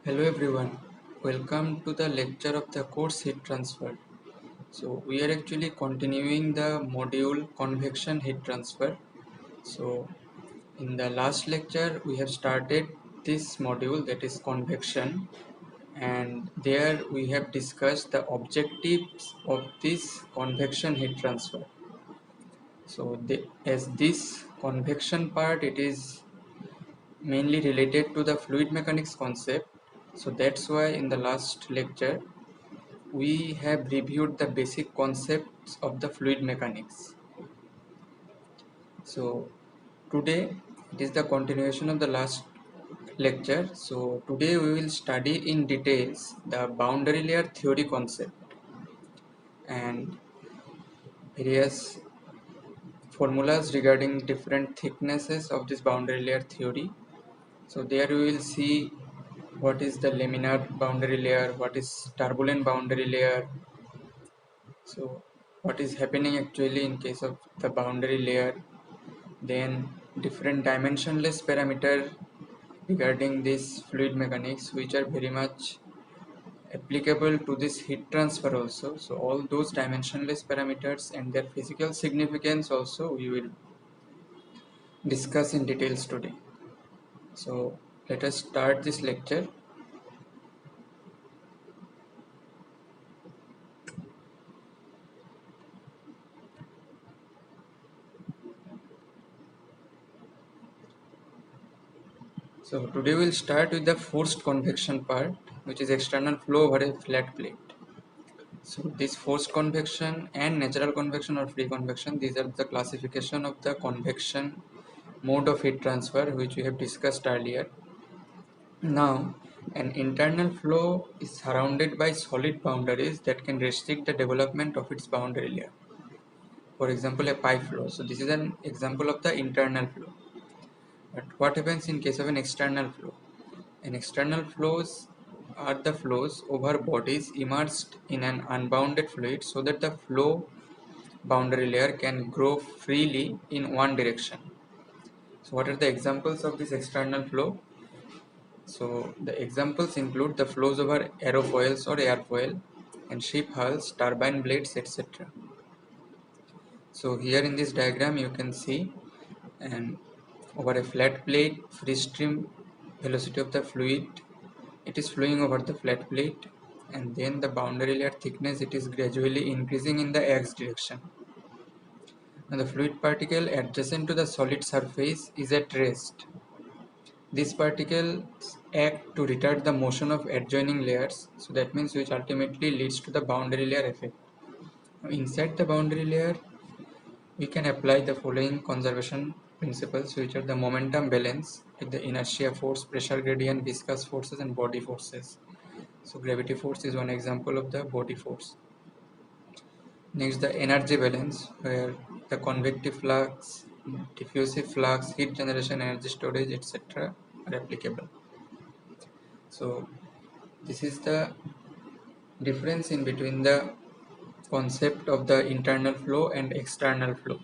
Hello everyone, welcome to the lecture of the course heat transfer. So we are actually continuing the module convection heat transfer. So in the last lecture we have started this module, that is convection, and there we have discussed the objectives of this convection heat transfer. So as this convection part, it is mainly related to the fluid mechanics concept. So that's why in the last lecture we have reviewed the basic concepts of the fluid mechanics. So today it is the continuation of the last lecture. So today we will study in details the boundary layer theory concept and various formulas regarding different thicknesses of this boundary layer theory. So there we will see what is the laminar boundary layer, what is turbulent boundary layer. So what is happening actually in case of the boundary layer, then different dimensionless parameter regarding this fluid mechanics which are very much applicable to this heat transfer also. So all those dimensionless parameters and their physical significance also we will discuss in details today. So let us start this lecture. So today we'll start with the forced convection part, which is external flow over a flat plate. So this forced convection and natural convection or free convection, these are the classification of the convection mode of heat transfer which we have discussed earlier. Now, an internal flow is surrounded by solid boundaries that can restrict the development of its boundary layer. For example, a pipe flow. So this is an example of the internal flow. But what happens in case of an external flow? An external flows are the flows over bodies immersed in an unbounded fluid so that the flow boundary layer can grow freely in one direction. So what are the examples of this external flow? So the examples include the flows over aerofoils or airfoil and ship hulls, turbine blades, etc. So here in this diagram you can see, and over a flat plate, free stream velocity of the fluid, it is flowing over the flat plate, and then the boundary layer thickness, it is gradually increasing in the x direction. Now the fluid particle adjacent to the solid surface is at rest. These particles act to retard the motion of adjoining layers, so that means which ultimately leads to the boundary layer effect. Now inside the boundary layer, we can apply the following conservation principles, which are the momentum balance with the inertia force, pressure gradient, viscous forces and body forces. So gravity force is one example of the body force. Next, the energy balance, where the convective flux, diffusive flux, heat generation, energy storage, etc. are applicable. So this is the difference in between the concept of the internal flow and external flow.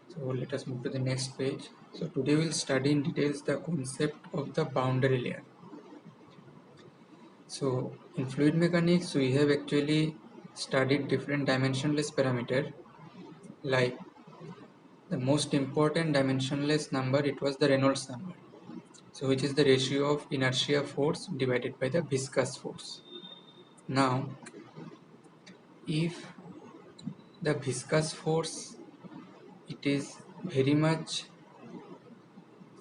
So let us move to the next page. So today we'll study in details the concept of the boundary layer. So in fluid mechanics we have actually studied different dimensionless parameter, like the most important dimensionless number, it was the Reynolds number. So which is the ratio of inertia force divided by the viscous force. Now if the viscous force, it is very much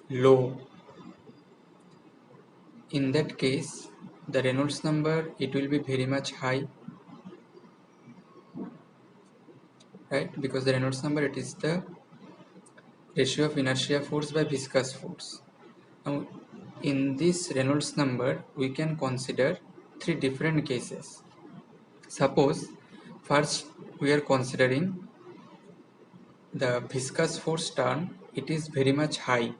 low, in that case the Reynolds number, it will be very much high, right? Because the Reynolds number, it is the ratio of inertia force by viscous force. Now in this Reynolds number we can consider three different cases. Suppose first we are considering the viscous force term, it is very much high.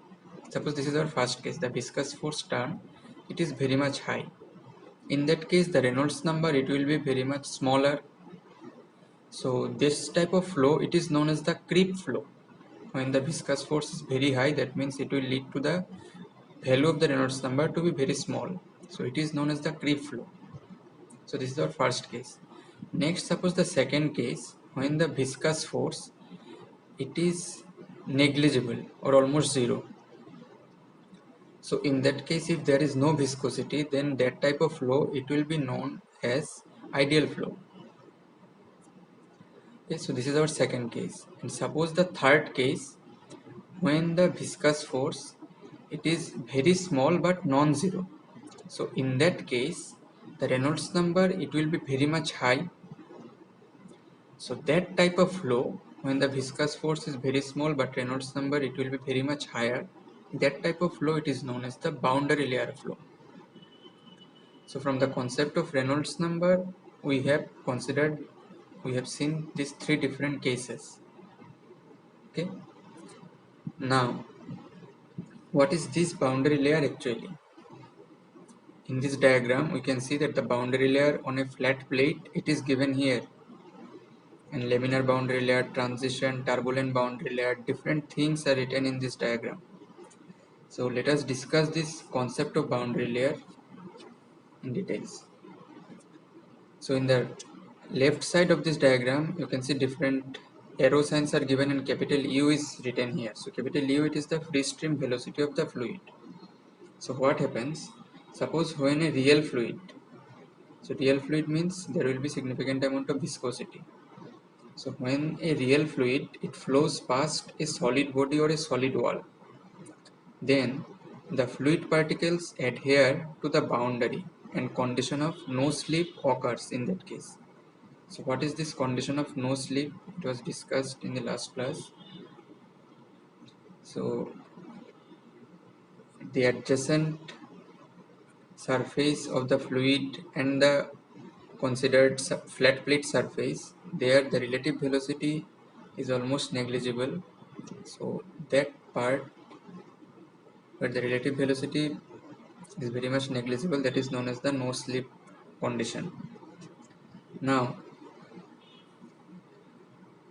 Suppose this is our first case, the viscous force term, it is very much high. In that case the Reynolds number, it will be very much smaller. So this type of flow, it is known as the creep flow. When the viscous force is very high, that means it will lead to the value of the Reynolds number to be very small. So it is known as the creep flow. So this is our first case. Next, suppose the second case, when the viscous force, it is negligible or almost zero. So in that case, if there is no viscosity, then that type of flow, it will be known as ideal flow. Okay, so this is our second case. And suppose the third case, when the viscous force, it is very small but non-zero. So in that case, the Reynolds number, it will be very much high. So that type of flow, when the viscous force is very small but Reynolds number, it will be very much higher. That type of flow, it is known as the boundary layer flow. So from the concept of Reynolds number, we have seen these three different cases. Okay. Now, what is this boundary layer actually? In this diagram, we can see that the boundary layer on a flat plate, it is given here. And laminar boundary layer, transition, turbulent boundary layer, different things are written in this diagram. So let us discuss this concept of boundary layer in details. So in the left side of this diagram, you can see different arrow signs are given and capital U is written here. So capital U, it is the free stream velocity of the fluid. So what happens? Suppose when a real fluid, so real fluid means there will be significant amount of viscosity. So when a real fluid, it flows past a solid body or a solid wall, then the fluid particles adhere to the boundary and condition of no slip occurs in that case. So what is this condition of no slip? It was discussed in the last class. So the adjacent surface of the fluid and the considered flat plate surface, there the relative velocity is almost negligible. So that part where the relative velocity is very much negligible, that is known as the no slip condition. Now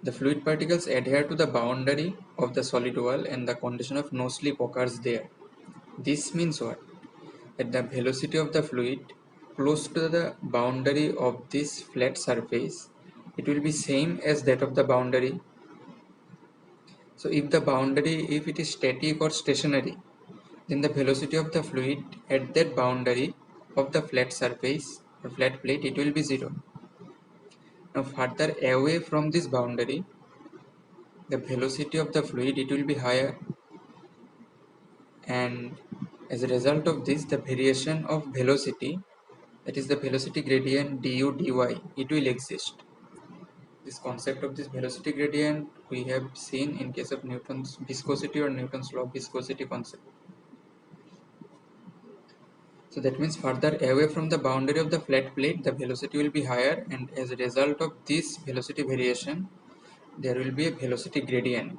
the fluid particles adhere to the boundary of the solid wall and the condition of no slip occurs there. This means what? That the velocity of the fluid close to the boundary of this flat surface, it will be same as that of the boundary. So if the boundary, if it is static or stationary, then the velocity of the fluid at that boundary of the flat surface or flat plate, it will be zero. Now further away from this boundary, the velocity of the fluid, it will be higher, and as a result of this, the variation of velocity, that is the velocity gradient du dy, it will exist. This concept of this velocity gradient we have seen in case of Newton's viscosity or Newton's law of viscosity concept. So that means further away from the boundary of the flat plate, the velocity will be higher, and as a result of this velocity variation, there will be a velocity gradient.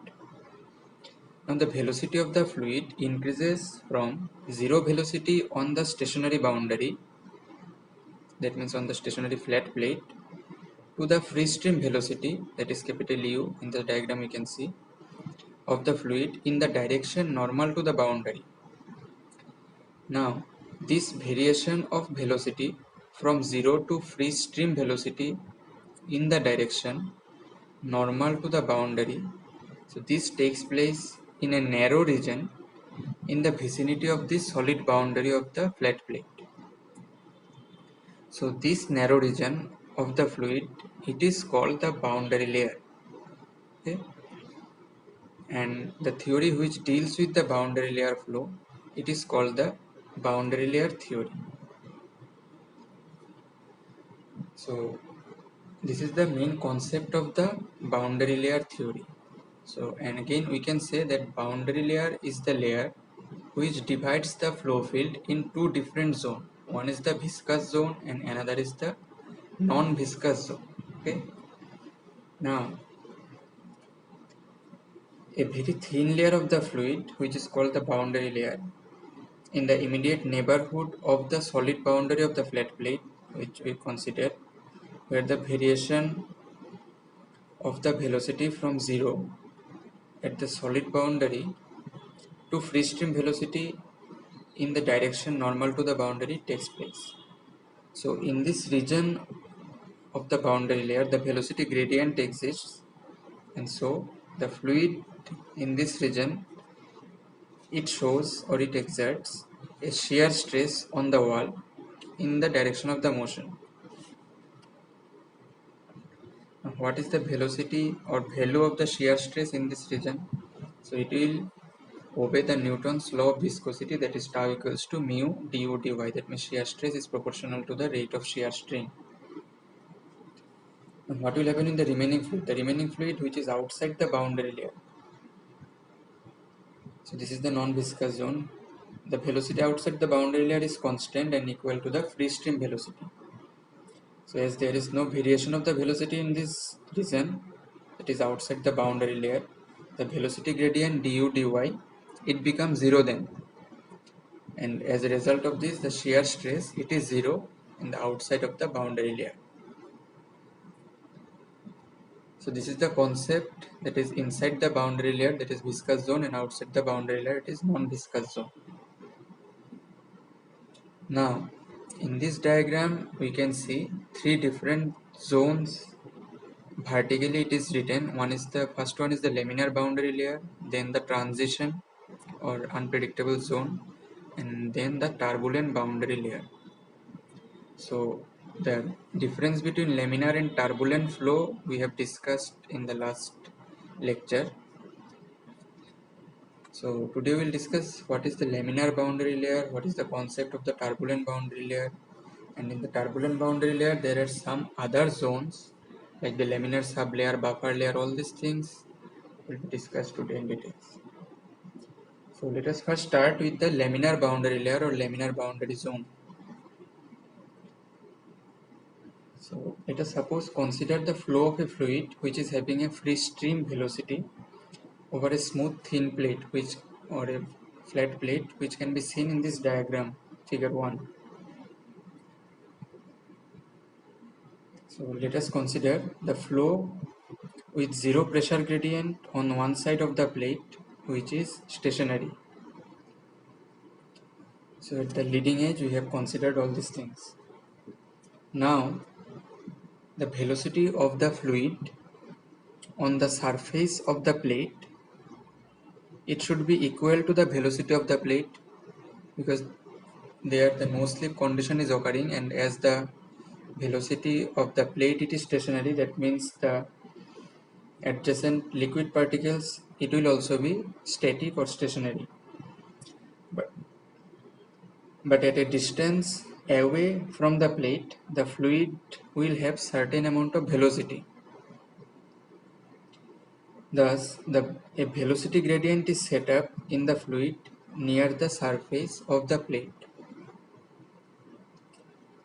Now the velocity of the fluid increases from zero velocity on the stationary boundary, that means on the stationary flat plate, to the free stream velocity, that is capital U, in the diagram you can see, of the fluid in the direction normal to the boundary. Now this variation of velocity from 0 to free stream velocity in the direction normal to the boundary, so this takes place in a narrow region in the vicinity of the solid boundary of the flat plate. So this narrow region of the fluid, it is called the boundary layer. Okay? And the theory which deals with the boundary layer flow, it is called the boundary layer theory. So this is the main concept of the boundary layer theory. So, and again we can say that boundary layer is the layer which divides the flow field in two different zones. One is the viscous zone and another is the non-viscous zone. Okay. Now a very thin layer of the fluid, which is called the boundary layer, in the immediate neighborhood of the solid boundary of the flat plate, which we consider, where the variation of the velocity from 0 at the solid boundary to free stream velocity in the direction normal to the boundary takes place. So in this region of the boundary layer, the velocity gradient exists, and so the fluid in this region, it shows or it exerts a shear stress on the wall in the direction of the motion. Now, what is the velocity or value of the shear stress in this region? So it will obey the Newton's law of viscosity, that is tau equals to mu du dy. That means shear stress is proportional to the rate of shear strain. And what will happen in the remaining fluid? The remaining fluid which is outside the boundary layer. So this is the non-viscous zone. The velocity outside the boundary layer is constant and equal to the free stream velocity. So as there is no variation of the velocity in this region, that is outside the boundary layer, the velocity gradient du dy, it becomes zero then. And as a result of this, the shear stress, it is zero in the outside of the boundary layer. So this is the concept, that is inside the boundary layer, that is viscous zone, and outside the boundary layer, it is non-viscous zone. Now, in this diagram, we can see three different zones. Vertically, it is written. First one is the laminar boundary layer, then the transition or unpredictable zone, and then the turbulent boundary layer. So the difference between laminar and turbulent flow we have discussed in the last lecture. So today we'll discuss what is the laminar boundary layer, what is the concept of the turbulent boundary layer, and in the turbulent boundary layer there are some other zones like the laminar sublayer, buffer layer, all these things will be discussed today in details. So let us first start with the laminar boundary layer or laminar boundary zone. So let us suppose consider the flow of a fluid which is having a free stream velocity over a smooth thin plate or a flat plate which can be seen in this diagram, figure 1. So let us consider the flow with zero pressure gradient on one side of the plate which is stationary. So at the leading edge we have considered all these things. Now the velocity of the fluid on the surface of the plate, it should be equal to the velocity of the plate, because there the no slip condition is occurring, and as the velocity of the plate it is stationary, that means the adjacent liquid particles, it will also be static or stationary. But at a distance away from the plate, the fluid will have certain amount of velocity. Thus, a velocity gradient is set up in the fluid near the surface of the plate.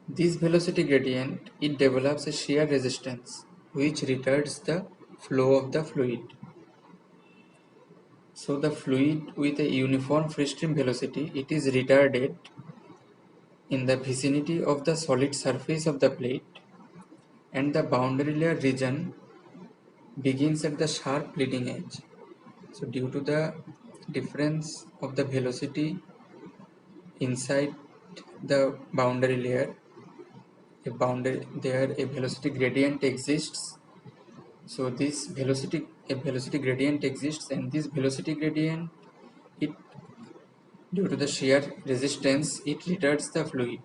This velocity gradient, it develops a shear resistance which retards the flow of the fluid. So the fluid with a uniform free stream velocity, it is retarded in the vicinity of the solid surface of the plate, and the boundary layer region begins at the sharp leading edge. So due to the difference of the velocity inside the boundary layer, a velocity gradient exists. So a velocity gradient exists, and this velocity gradient, it due to the shear resistance, it retards the fluid.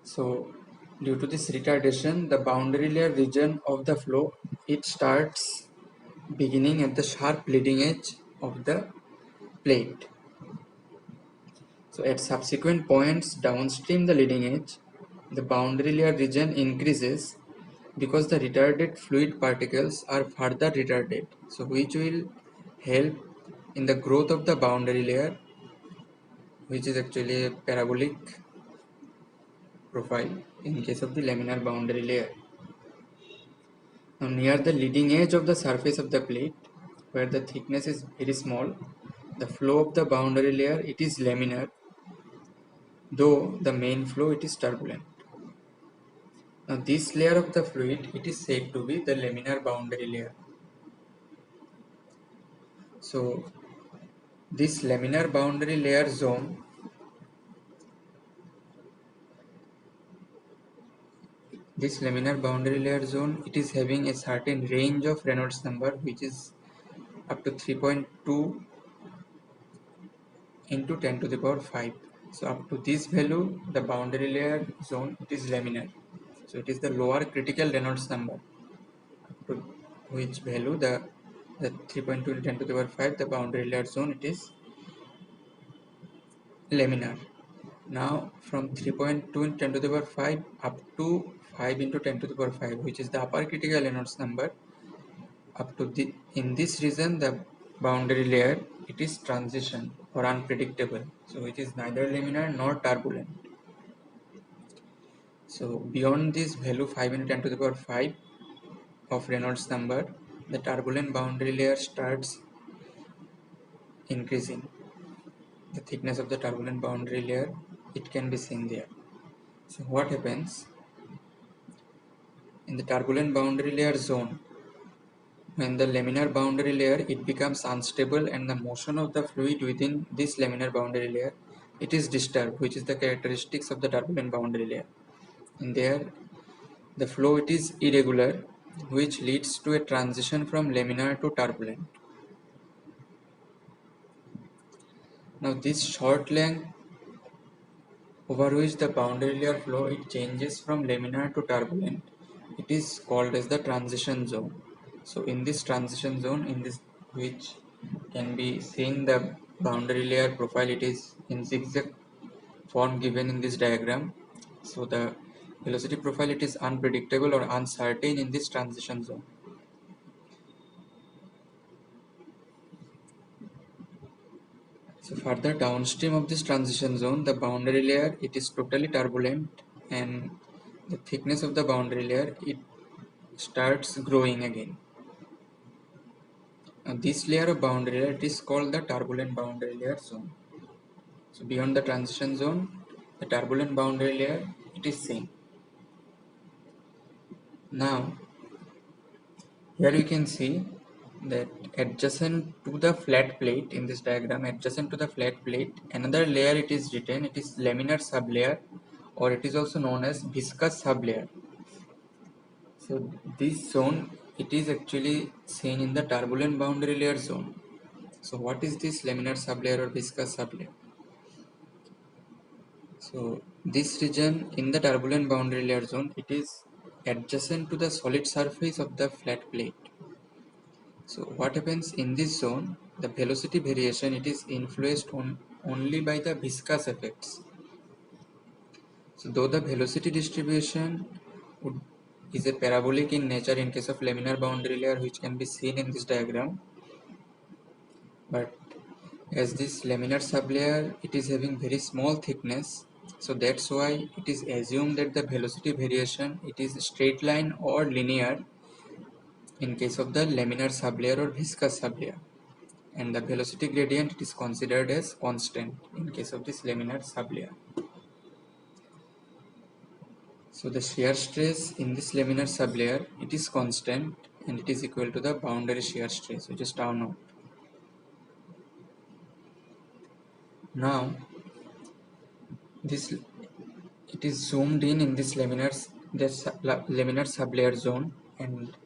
So due to this retardation, the boundary layer region of the flow, it starts beginning at the sharp leading edge of the plate. So at subsequent points downstream the leading edge, the boundary layer region increases because the retarded fluid particles are further retarded, so which will help in the growth of the boundary layer, which is actually a parabolic profile in case of the laminar boundary layer. Now near the leading edge of the surface of the plate, where the thickness is very small, the flow of the boundary layer, it is laminar, though the main flow, it is turbulent. Now this layer of the fluid, it is said to be the laminar boundary layer. So This laminar boundary layer zone, it is having a certain range of Reynolds number, which is up to 3.2 into 10 to the power 5. So up to this value, the boundary layer zone, it is laminar. So it is the lower critical Reynolds number, up to which value the 3.2 into 10 to the power 5, the boundary layer zone, it is laminar. Now from 3.2 into 10 to the power 5 up to 5 into 10 to the power 5, which is the upper critical Reynolds number, up to in this region the boundary layer, it is transition or unpredictable. So it is neither laminar nor turbulent. So beyond this value 5 into 10 to the power 5 of Reynolds number, the turbulent boundary layer starts increasing. The thickness of the turbulent boundary layer, it can be seen there. So what happens in the turbulent boundary layer zone? When the laminar boundary layer, it becomes unstable and the motion of the fluid within this laminar boundary layer, it is disturbed, which is the characteristics of the turbulent boundary layer. And there the flow, it is irregular, which leads to a transition from laminar to turbulent. Now this short length over which the boundary layer flow, it changes from laminar to turbulent, it is called as the transition zone. So in this transition zone, in this which can be seen the boundary layer profile, it is in zigzag form given in this diagram. So the velocity profile, it is unpredictable or uncertain in this transition zone. So further downstream of this transition zone, the boundary layer, it is totally turbulent and the thickness of the boundary layer, it starts growing again. Now this layer of boundary layer, it is called the turbulent boundary layer zone. So beyond the transition zone, the turbulent boundary layer, it is seen. Now here you can see that adjacent to the flat plate in this diagram, adjacent to the flat plate, another layer it is written, it is laminar sublayer, or it is also known as viscous sublayer. So this zone, it is actually seen in the turbulent boundary layer zone. So what is this laminar sublayer or viscous sublayer? So this region in the turbulent boundary layer zone, it is adjacent to the solid surface of the flat plate. So what happens in this zone, the velocity variation, it is influenced only by the viscous effects. So though the velocity distribution is a parabolic in nature in case of laminar boundary layer, which can be seen in this diagram, but as this laminar sublayer, it is having very small thickness, so that's why it is assumed that the velocity variation, it is straight line or linear in case of the laminar sublayer or viscous sublayer, and the velocity gradient, it is considered as constant in case of this laminar sublayer. So the shear stress in this laminar sublayer, it is constant and it is equal to the boundary shear stress, which is tau naught. Now this, it is zoomed in this laminar sublayer zone, and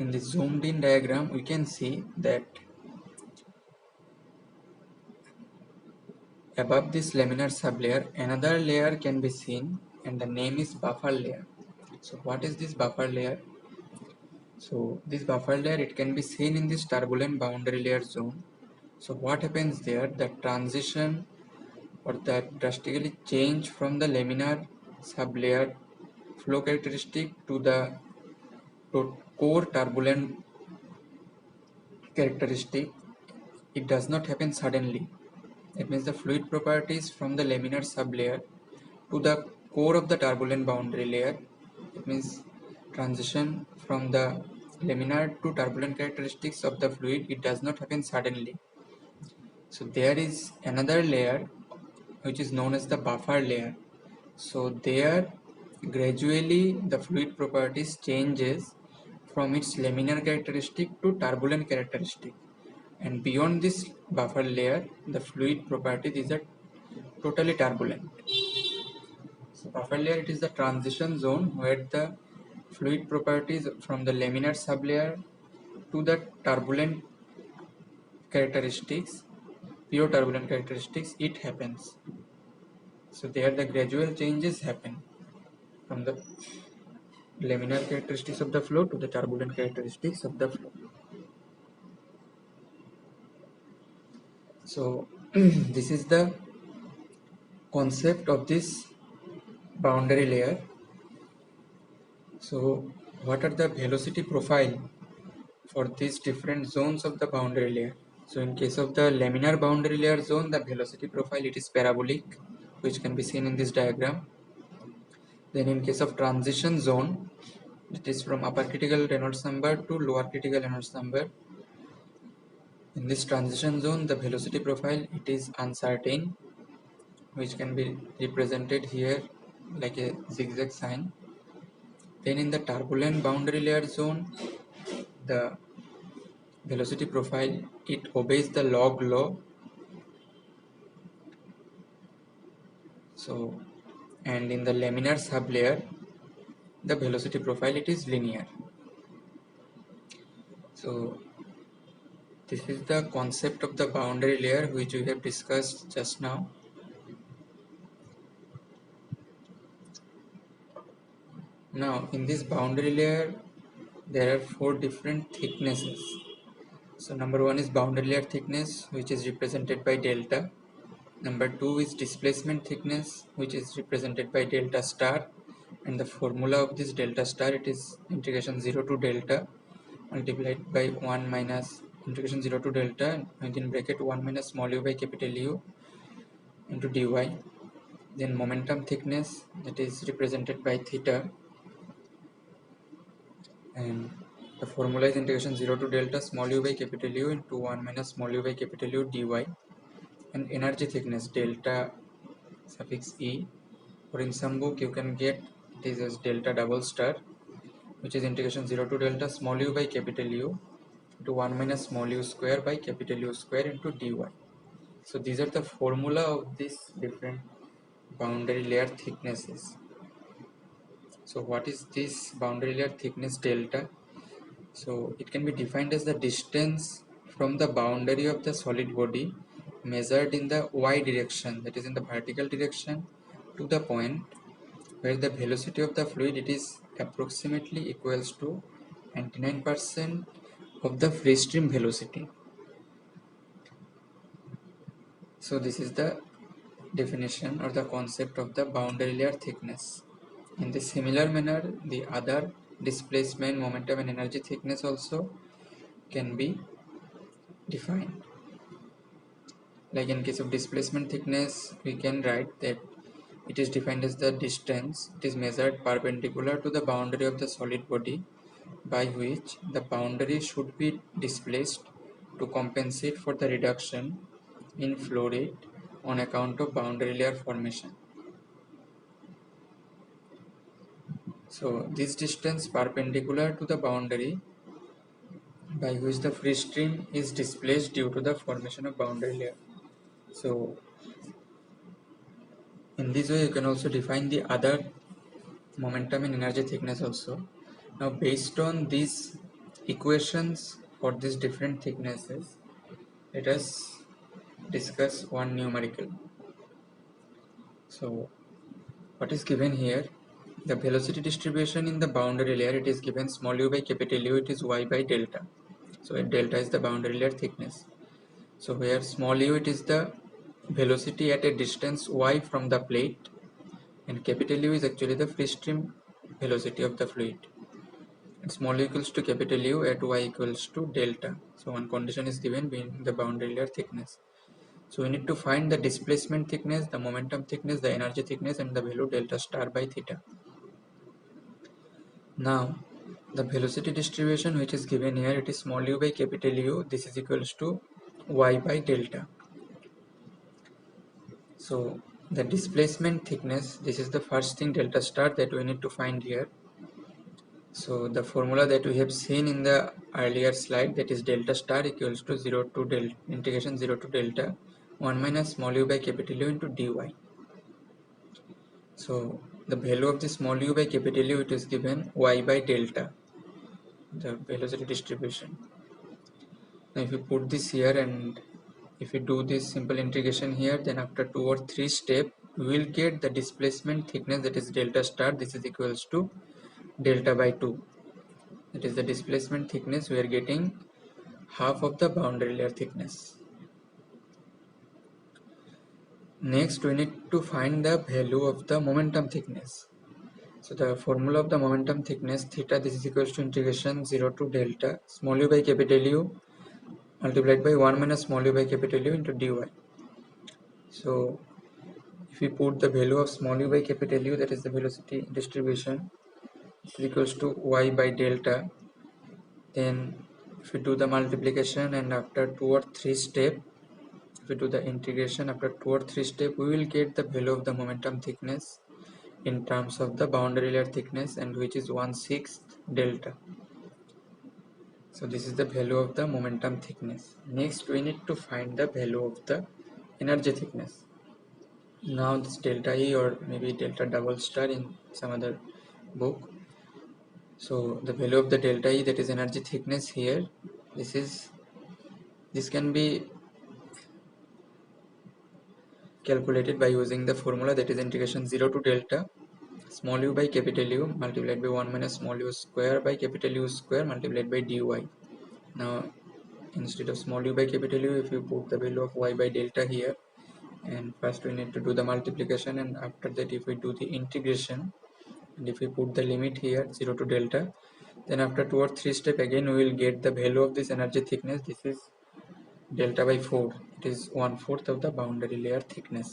in this zoomed in diagram we can see that above this laminar sublayer another layer can be seen, and the name is buffer layer. So what is this buffer layer? So this buffer layer, it can be seen in this turbulent boundary layer zone. So what happens there, the transition or that drastically change from the laminar sublayer flow characteristic to the core turbulent characteristic, it does not happen suddenly. That means the fluid properties from the laminar sublayer to the core of the turbulent boundary layer, it means transition from the laminar to turbulent characteristics of the fluid, it does not happen suddenly. So there is another layer which is known as the buffer layer. So there gradually the fluid properties changes from its laminar characteristic to turbulent characteristic. and beyond this buffer layer the fluid properties is a totally turbulent. So buffer layer, it is the transition zone where the fluid properties from the laminar sublayer to the turbulent characteristics, pure turbulent characteristics, it happens. So there the gradual changes happen from the laminar characteristics of the flow to the turbulent characteristics of the flow. So this is the concept of this boundary layer. So what are the velocity profile for these different zones of the boundary layer? So in case of the laminar boundary layer zone, the velocity profile, it is parabolic, which can be seen in this diagram. Then in case of transition zone, it is from upper critical Reynolds number to lower critical Reynolds number. In this transition zone, the velocity profile, it is uncertain, which can be represented here like a zigzag sign. Then in the turbulent boundary layer zone, the velocity profile, it obeys the log law. So, and in the laminar sublayer, the velocity profile, it is linear. So this is the concept of the boundary layer which we have discussed just now. Now in this boundary layer there are 4 different thicknesses. So number 1 is boundary layer thickness, which is represented by delta. Number 2 is displacement thickness, which is represented by delta star, and the formula of this delta star, it is integration 0 to delta multiplied by 1 minus integration 0 to delta within bracket 1 minus small u by capital U into dy. Then momentum thickness, that is represented by theta, and the formula is integration 0 to delta small u by capital U into 1 minus small u by capital U dy. And energy thickness, delta suffix E, or in some book you can get it is as delta double star, which is integration 0 to delta small u by capital U into 1 minus small u square by capital U square into dy. So these are the formula of these different boundary layer thicknesses. So what is this boundary layer thickness delta? So it can be defined as the distance from the boundary of the solid body measured in the y direction, that is in the vertical direction, to the point where the velocity of the fluid, it is approximately equals to 99% of the free stream velocity. So this is the definition or the concept of the boundary layer thickness. In the similar manner, the other displacement, momentum and energy thickness also can be defined. Like in case of displacement thickness, we can write that it is defined as the distance, it is measured perpendicular to the boundary of the solid body by which the boundary should be displaced to compensate for the reduction in flow rate on account of boundary layer formation. So this distance perpendicular to the boundary by which the free stream is displaced due to the formation of boundary layer. So in this way you can also define the other momentum and energy thickness also. Now based on these equations for these different thicknesses, let us discuss one numerical. So what is given here, the velocity distribution in the boundary layer, it is given small u by capital U, it is y by delta. So delta is the boundary layer thickness. So where small u, it is the velocity at a distance y from the plate, and capital U is actually the free stream velocity of the fluid. And small u equals to capital U at y equals to delta. So one condition is given being the boundary layer thickness. So we need to find the displacement thickness, the momentum thickness, the energy thickness, and the value delta star by theta. Now the velocity distribution which is given here, it is small u by capital U, this is equals to y by delta. So the displacement thickness, this is the first thing, delta star, that we need to find here. So the formula that we have seen in the earlier slide, that is delta star equals to 0 to integration 0 to delta 1 minus small u by capital U into dy. So the value of the small u by capital U, it is given y by delta, the velocity distribution. Now if you put this here and if we do this simple integration here, then after 2 or 3 steps we will get the displacement thickness, that is delta star. This is equals to delta by 2. That is the displacement thickness. We are getting half of the boundary layer thickness. Next we need to find the value of the momentum thickness. So the formula of the momentum thickness theta, this is equals to integration 0 to delta small u by capital U multiplied by 1 minus small u by capital U into dy. So if we put the value of small u by capital U, that is the velocity distribution, is equals to y by delta, then if we do the multiplication and after 2 or 3 steps, if we do the integration after 2 or 3 steps, we will get the value of the momentum thickness in terms of the boundary layer thickness, and which is 1/6 delta. So this is the value of the momentum thickness. Next we need to find the value of the energy thickness. Now this delta E, or maybe delta double star in some other book. So the value of the delta E, that is energy thickness here, this can be calculated by using the formula, that is integration 0 to delta small u by capital U multiplied by 1 minus small u square by capital U square multiplied by dy. Now instead of small u by capital U, if you put the value of y by delta here, and first we need to do the multiplication, and after that if we do the integration and if we put the limit here 0 to delta, then after 2 or 3 steps again we will get the value of this energy thickness. This is delta by 4. It is 1/4 of the boundary layer thickness.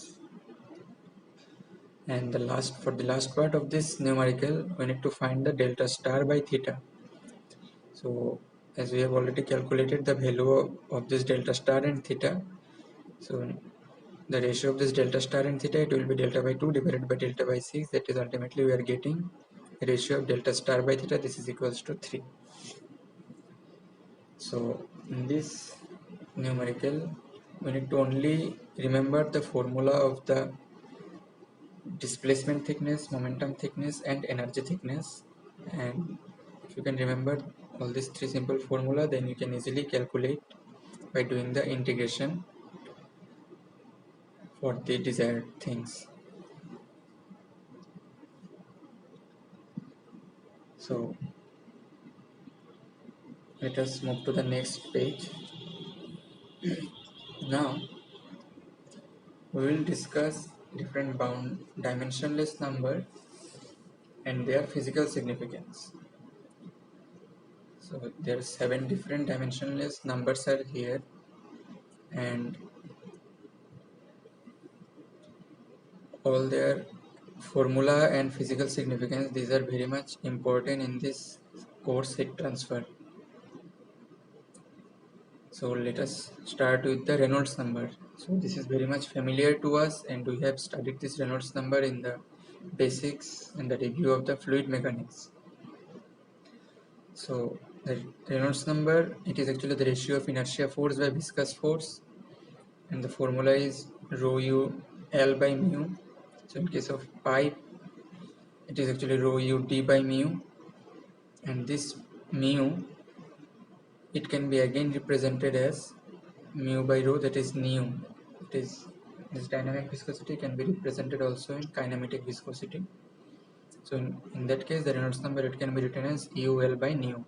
And for the last part of this numerical, we need to find the delta star by theta. So as we have already calculated the value of this delta star and theta, so the ratio of this delta star and theta, it will be delta by 2 divided by delta by 6. That is ultimately we are getting a ratio of delta star by theta. This is equals to 3. So in this numerical, we need to only remember the formula of the displacement thickness, momentum thickness, and energy thickness. And if you can remember all these 3 simple formula, then you can easily calculate by doing the integration for the desired things. So let us move to the next page. Now we will discuss different dimensionless number and their physical significance. So there are 7 different dimensionless numbers are here, and all their formula and physical significance, these are very much important in this course heat transfer. So let us start with the Reynolds number. So this is very much familiar to us, and we have studied this Reynolds number in the basics and the review of the fluid mechanics. So the Reynolds number, it is actually the ratio of inertia force by viscous force, and the formula is rho u L by mu. So in case of pipe, it is actually rho u D by mu, and this mu, it can be again represented as mu by rho, that is nu. It is this dynamic viscosity can be represented also in kinematic viscosity. So in that case, the Reynolds number, it can be written as UL by nu.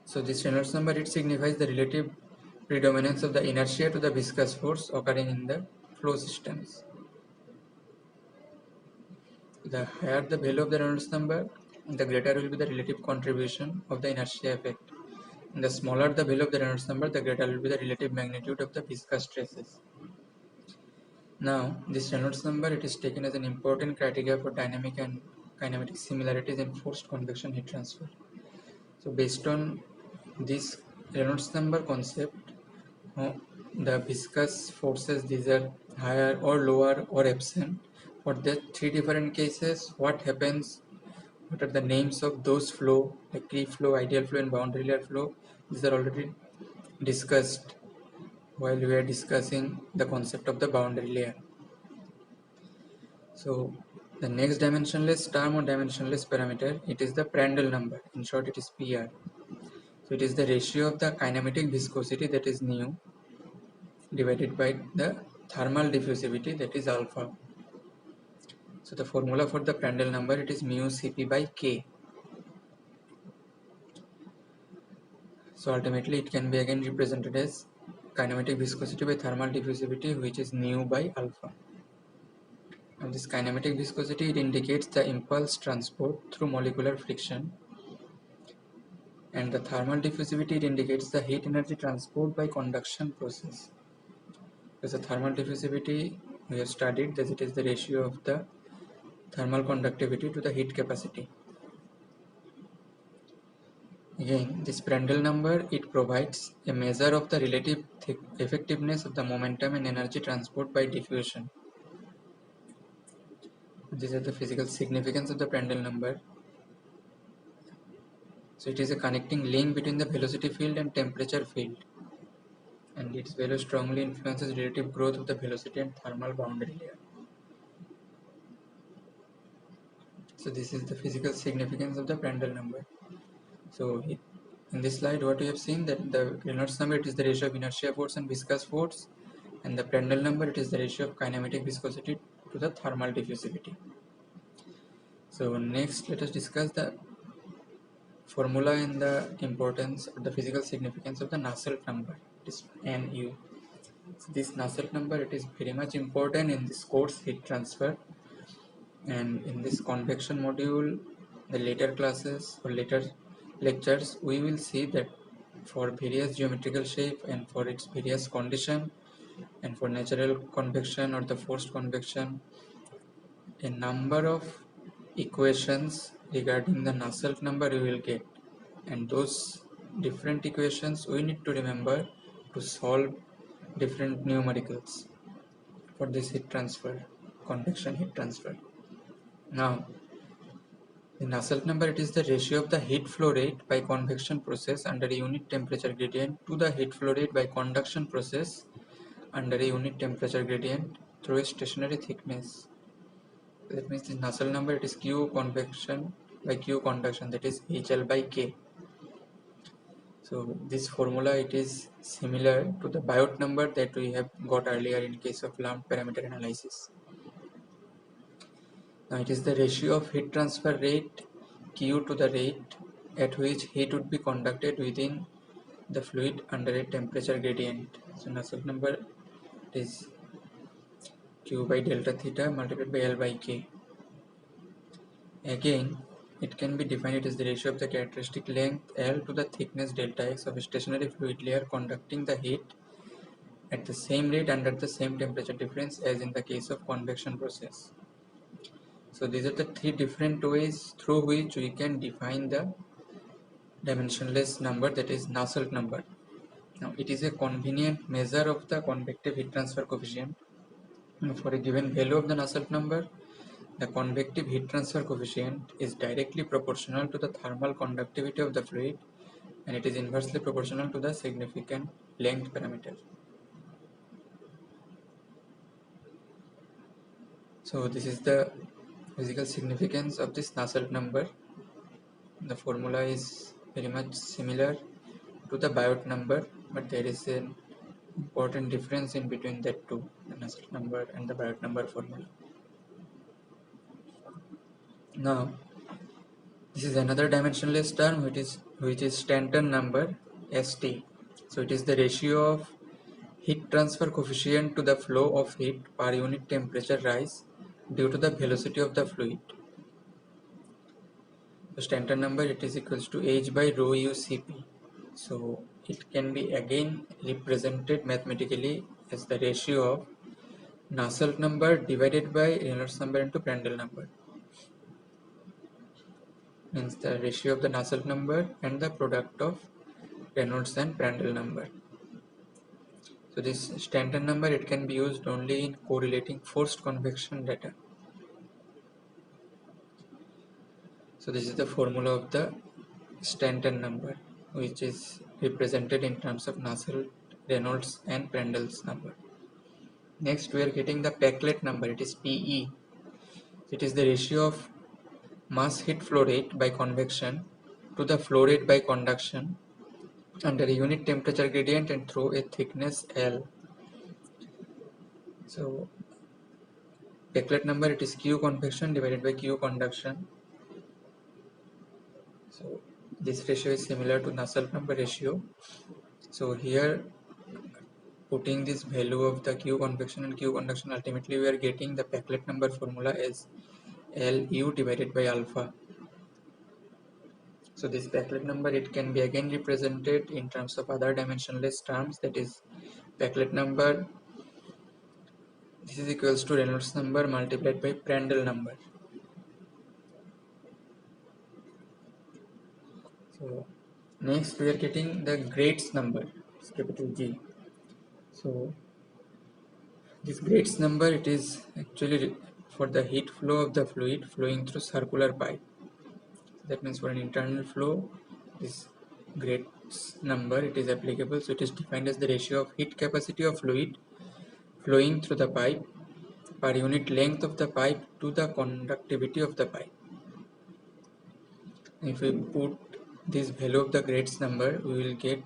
So this Reynolds number, it signifies the relative predominance of the inertia to the viscous force occurring in the flow systems. The higher the value of the Reynolds number, the greater will be the relative contribution of the inertia effect. And the smaller the value of the Reynolds number, the greater will be the relative magnitude of the viscous stresses. Now, this Reynolds number, it is taken as an important criteria for dynamic and kinematic similarities in forced convection heat transfer. So based on this Reynolds number concept, the viscous forces, these are higher or lower or absent. For the 3 different cases, what happens what are the names of those flow, like free flow, ideal flow, and boundary layer flow. These are already discussed while we are discussing the concept of the boundary layer. So the next dimensionless term or dimensionless parameter, it is the Prandtl number. In short, it is PR. So it is the ratio of the kinematic viscosity, that is nu, divided by the thermal diffusivity, that is alpha. So the formula for the Prandtl number, it is mu Cp by K. So ultimately it can be again represented as kinematic viscosity by thermal diffusivity, which is nu by alpha. Now this kinematic viscosity, it indicates the impulse transport through molecular friction, and the thermal diffusivity, it indicates the heat energy transport by conduction process. Because the thermal diffusivity we have studied that it is the ratio of the thermal conductivity to the heat capacity. Again, this Prandtl number, it provides a measure of the relative effectiveness of the momentum and energy transport by diffusion. These are the physical significance of the Prandtl number. So it is a connecting link between the velocity field and temperature field, and its value strongly influences relative growth of the velocity and thermal boundary layer. So this is the physical significance of the Prandtl number. So in this slide, what we have seen, that the Reynolds number, it is the ratio of inertia force and viscous force, and the Prandtl number, it is the ratio of kinematic viscosity to the thermal diffusivity. So next, let us discuss the formula and the importance of the physical significance of the Nusselt number. It is Nu. So this Nusselt number, it is very much important in this course heat transfer, and in this convection module, the later classes or later lectures, we will see that for various geometrical shape and for its various condition, and for natural convection or the forced convection, a number of equations regarding the Nusselt number we will get, and those different equations we need to remember to solve different numericals for this heat transfer, convection heat transfer. Now, the Nusselt number, it is the ratio of the heat flow rate by convection process under a unit temperature gradient to the heat flow rate by conduction process under a unit temperature gradient through a stationary thickness. That means the Nusselt number, it is Q convection by Q conduction, that is HL by K. So this formula, it is similar to the Biot number that we have got earlier in case of lumped parameter analysis. Now it is the ratio of heat transfer rate Q to the rate at which heat would be conducted within the fluid under a temperature gradient. So Nusselt number is Q by delta theta multiplied by L by K. Again, it can be defined as the ratio of the characteristic length L to the thickness delta X of a stationary fluid layer conducting the heat at the same rate under the same temperature difference as in the case of convection process. So these are the three different ways through which we can define the dimensionless number, that is Nusselt number. Now it is a convenient measure of the convective heat transfer coefficient. For a given value of the Nusselt number, the convective heat transfer coefficient is directly proportional to the thermal conductivity of the fluid, and it is inversely proportional to the significant length parameter. So this is the physical significance of this Nusselt number. The formula is very much similar to the Biot number, but there is an important difference in between that two, the Nusselt number and the Biot number formula. Now, this is another dimensionless term which is Stanton number, ST. So it is the ratio of heat transfer coefficient to the flow of heat per unit temperature rise due to the velocity of the fluid. The Stanton number, it is equals to H by rho U Cp. So it can be again represented mathematically as the ratio of Nusselt number divided by Reynolds number into Prandtl number. Means the ratio of the Nusselt number and the product of Reynolds and Prandtl number. So this Stanton number, it can be used only in correlating forced convection data. So this is the formula of the Stanton number, which is represented in terms of Nusselt, Reynolds and Prandtl's number. Next we are getting the Peclet number, it is PE. It is the ratio of mass heat flow rate by convection to the flow rate by conduction under a unit temperature gradient and through a thickness L. So Peclet number, it is Q convection divided by Q conduction. So this ratio is similar to Nusselt number ratio. So here, putting this value of the Q convection and Q conduction, ultimately we are getting the Peclet number formula as Lu divided by alpha. So this Peclet number, it can be again represented in terms of other dimensionless terms, that is Peclet number, this is equals to Reynolds number multiplied by Prandtl number. So next we are getting the Grates number, it's capital G. So this Grates number, it is actually for the heat flow of the fluid flowing through circular pipe. That means for an internal flow, this Grates number, it is applicable. So it is defined as the ratio of heat capacity of fluid flowing through the pipe per unit length of the pipe to the conductivity of the pipe. If we put this value of the Grates number, we will get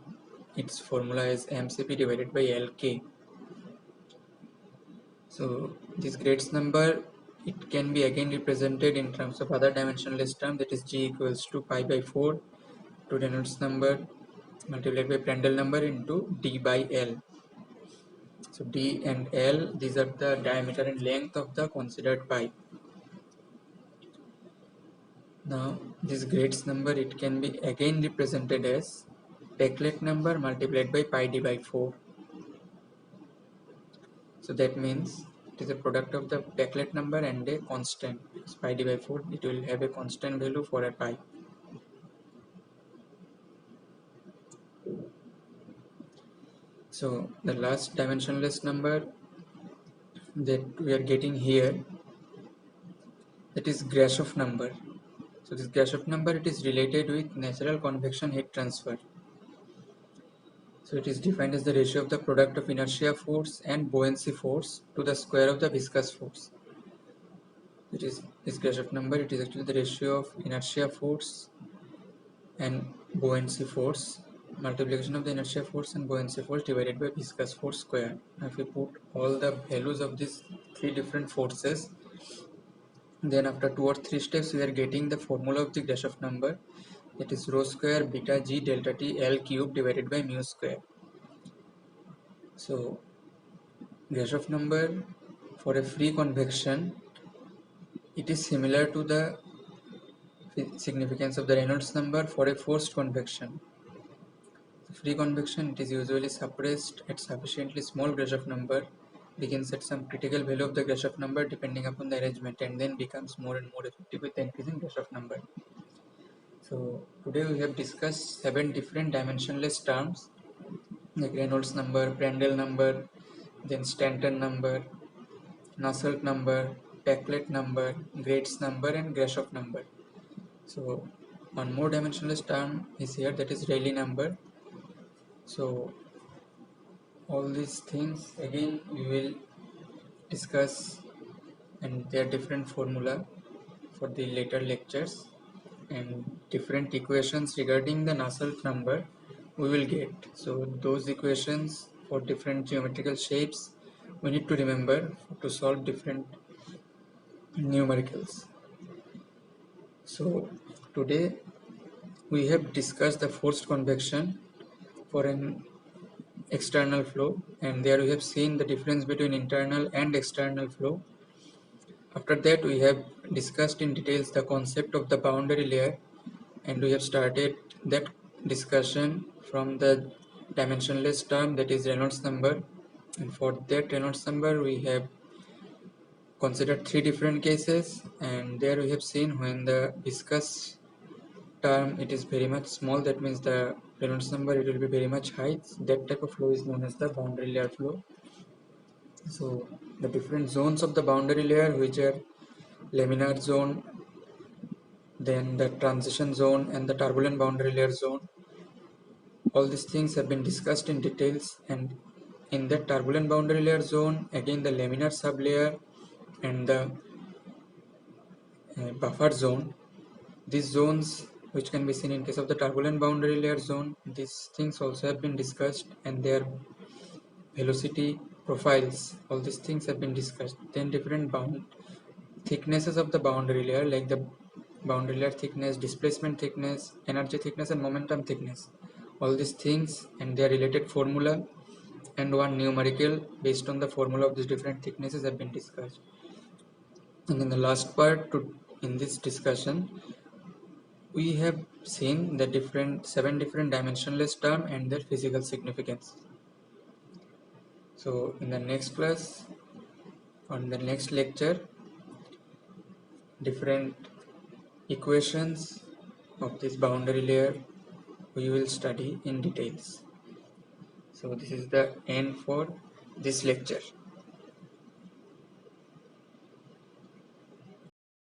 its formula as mCp divided by Lk. So this Grates number, it can be again represented in terms of other dimensionless term, that is G equals to pi by 4 to Reynolds number multiplied by Prandtl number into D by L. So D and L, these are the diameter and length of the considered pipe. Now this Grates number, it can be again represented as Peclet number multiplied by pi d by 4. So that means it is a product of the Peclet number and a constant. Because pi d by 4, it will have a constant value for a pipe. So the last dimensionless number that we are getting here, that is Grashof number. So this Grashof number, it is related with natural convection heat transfer. So it is defined as the ratio of the product of inertia force and buoyancy force to the square of the viscous force. It is this Grashof number, it is actually the ratio of inertia force and buoyancy force, multiplication of the inertia force and buoyancy force divided by viscous force square. Now if we put all the values of these three different forces, then after 2 or 3 steps we are getting the formula of the Grashof number, that is rho square beta g delta t L cube divided by mu square. So Grashof number for a free convection, it is similar to the significance of the Reynolds number for a forced convection. Free convection, it is usually suppressed at sufficiently small Grashof number, begins at some critical value of the Grashof number depending upon the arrangement, and then becomes more and more effective with the increasing Grashof number. So today we have discussed 7 different dimensionless terms like Reynolds number, Prandtl number, then Stanton number, Nusselt number, Peclet number, Grates number and Grashof number. So one more dimensionless term is here, that is Rayleigh number. So all these things again we will discuss, and their different formula for the later lectures, and different equations regarding the Nusselt number we will get. So those equations for different geometrical shapes we need to remember to solve different numericals. So today we have discussed the forced convection for an external flow, and there we have seen the difference between internal and external flow. After that we have discussed in details the concept of the boundary layer, and we have started that discussion from the dimensionless term, that is Reynolds number, and for that Reynolds number we have considered 3 different cases, and there we have seen when the viscous term it is very much small, that means the Reynolds number it will be very much high. That type of flow is known as the boundary layer flow. So the different zones of the boundary layer, which are laminar zone, then the transition zone and the turbulent boundary layer zone. All these things have been discussed in details, and in the turbulent boundary layer zone, again the laminar sublayer and the buffer zone. These zones, which can be seen in case of the turbulent boundary layer zone, these things also have been discussed, and their velocity profiles, all these things have been discussed. Then different bound thicknesses of the boundary layer, like the boundary layer thickness, displacement thickness, energy thickness, and momentum thickness. All these things and their related formula and one numerical based on the formula of these different thicknesses have been discussed. And in the last part in this discussion, we have seen the seven different dimensionless term and their physical significance. So in the next class, on the next lecture, different equations of this boundary layer we will study in details. So this is the end for this lecture.